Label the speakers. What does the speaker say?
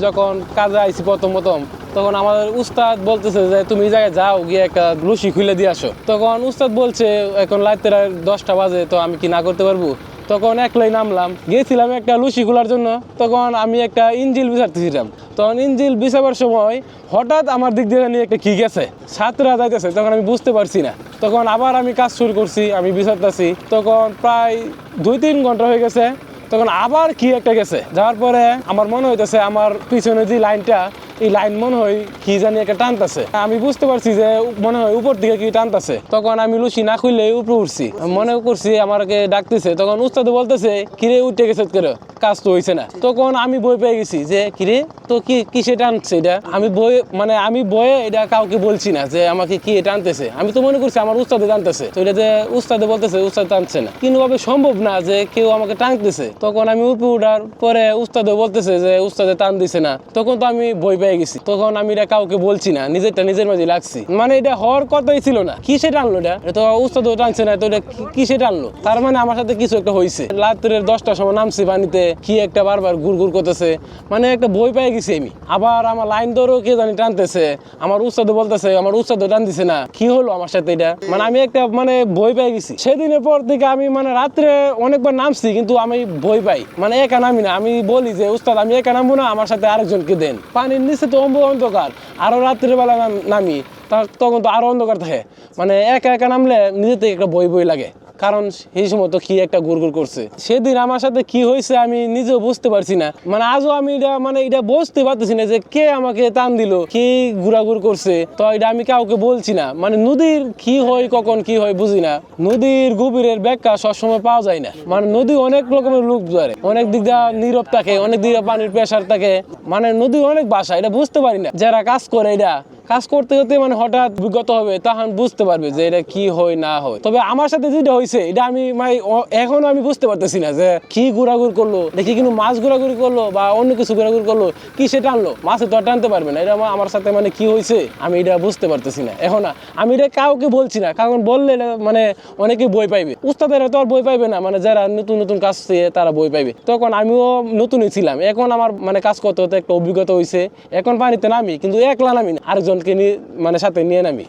Speaker 1: যখন কাজে আইছি প্রথম তখন আমাদের উস্তাদ বলতেছে যে তুমি এই জায়গায় যাও গিয়ে একটা লুসি খুলে দিয়ে আসো। তখন উস্তাদ বলছে এখন রাতের 10টা বাজে, তো আমি কি না করতে পারবো? তখন একলাই নামলাম, গিয়েছিলাম একটা লুসি খোলার জন্য। তখন আমি একটা ইঞ্জিল বিচারতেছিলাম। তখন ইঞ্জিল বিচাবার সময় হঠাৎ আমার দিক দিয়ে নিয়ে একটা কি গেছে, ছাত্ররা যাইতেছে। তখন আমি বুঝতে পারছি না। তখন আবার আমি কাজ শুরু করছি, আমি বিচারতেছি। তখন প্রায় 2-3 ঘন্টা হয়ে গেছে। তখন আবার কি একটা গেছে, যাওয়ার পরে আমার মনে হইতেছে আমার পিছনে যে লাইনটা, এই লাইন মনে হয় কি জানি একটা টানতেছে। আমি বুঝতে পারছি যে মনে হয় উপর দিকে কি টানতেছে। তখন আমি লুসি না খুললে উপরে উঠছি, মনে করছি আমাকে ডাকতেছে। তখন উস্তাদ বলতেছে কিরে উঠে গেছে, করে কাজ তো হইছে না। তখন আমি ভয় পেয়ে গেছি যে কিরে তো কিসে টানছে এটা। আমি ভয়ে এটা কাউকে বলছি না যে আমাকে কি টানতেছে। আমি তো মনে করছি আমার উস্তাদে টানতেছে। তো এটা যে উস্তাদে বলতেছে উস্তাদ টানছে না, কিন্তু ভাবে সম্ভব না যে কেউ আমাকে টানতেছে। তখন আমি উপরে উঠার পরে উস্তাদে বলতেছে যে উস্তাদে টান দিছে না। তখন তো আমি ভয় পেয়ে গেছি। তখন আমি এটা কাউকে বলছি না, নিজেরটা নিজের মাঝে লাগছি। মানে এটা হওয়ার কথাই ছিল না। কিসে টানলো এটা, তো উস্তাদও টানছে না, তো এটা কিসে টানলো? তার মানে আমার সাথে কিছু একটা হয়েছে। রাত্রের 10টার সময় নামছি পানিতে, কি একটা বারবার গুড় করতেছে। মানে একটা ভয় পেয়ে গেছি আমি। আবার আমার লাইন ধরেও কে জানি টানতেছে, আমার উস্তাদও বলতেছে আমার উস্তাদও টান দিছে না। কি হলো আমার সাথে এটা? মানে আমি একটা ভয় পেয়ে গেছি। সেদিনের পর থেকে আমি রাত্রে অনেকবার নামছি, কিন্তু আমি ভয় পাই। একা নামি না। আমি বলি যে উস্তাদ আমি একা নামবো না, আমার সাথে আরেকজনকে দেন। পানির নিচে তো অন্ধকার, আরো রাত্রের বেলা নামি, তখন তো আরো অন্ধকার থাকে। একা একা নামলে নিজে থেকে একটা ভয় লাগে, কারণ সেই সময় তো কি একটা গুড় করছে। সেদিন আমার সাথে কি হয়েছে আমি নিজেও বুঝতে পারছি না। আজও আমি এটা বুঝতে পারতেছি না যে কে আমাকে টান দিল, কি ঘুরাঘুর করছে। তো এটা আমি কাউকে বলছি না। নদীর কি হয়, কখন কি হয় বুঝি না। নদীর গভীরের ব্যাখ্যা সবসময় পাওয়া যায় না। নদী অনেক রকমের লোক ধরে, অনেক দিক দিয়ে নীরব থাকে, অনেক দিকে পানির প্রেসার থাকে। নদীর অনেক ভাষা, এটা বুঝতে পারি না। যারা কাজ করে এটা কাজ করতে করতে হঠাৎ বিগত হবে, তখন বুঝতে পারবে যে এটা কি হয় না হয়। তবে আমার সাথে যেটা হয়েছে এটা আমি এখনো আমি বুঝতে পারতেছি না যে কি ঘোরাঘুর করলো, দেখি কিন্তু মাছ ঘোরাঘুরি করলো বা অন্য কিছু ঘোরাঘুরি করলো, কি সে টানলো। মাছে তো আর টানতে পারবে না। এটা আমার সাথে কি হয়েছে আমি এটা বুঝতে পারতেছি না এখন। আমি এটা কাউকে বলছি না, কারণ বললে অনেকে বই পাইবে। উস্তাদেরা তো আর বই পাইবে না, যারা নতুন নতুন কাজ শিখে তারা বই পাইবে। তখন আমিও নতুনই ছিলাম। এখন আমার কাজ করতে হতে একটা অভিজ্ঞতা হয়েছে। এখন পানিতে নামি, কিন্তু একলা নামি না, আরেকজনকে নিয়ে সাথে নিয়ে নামি।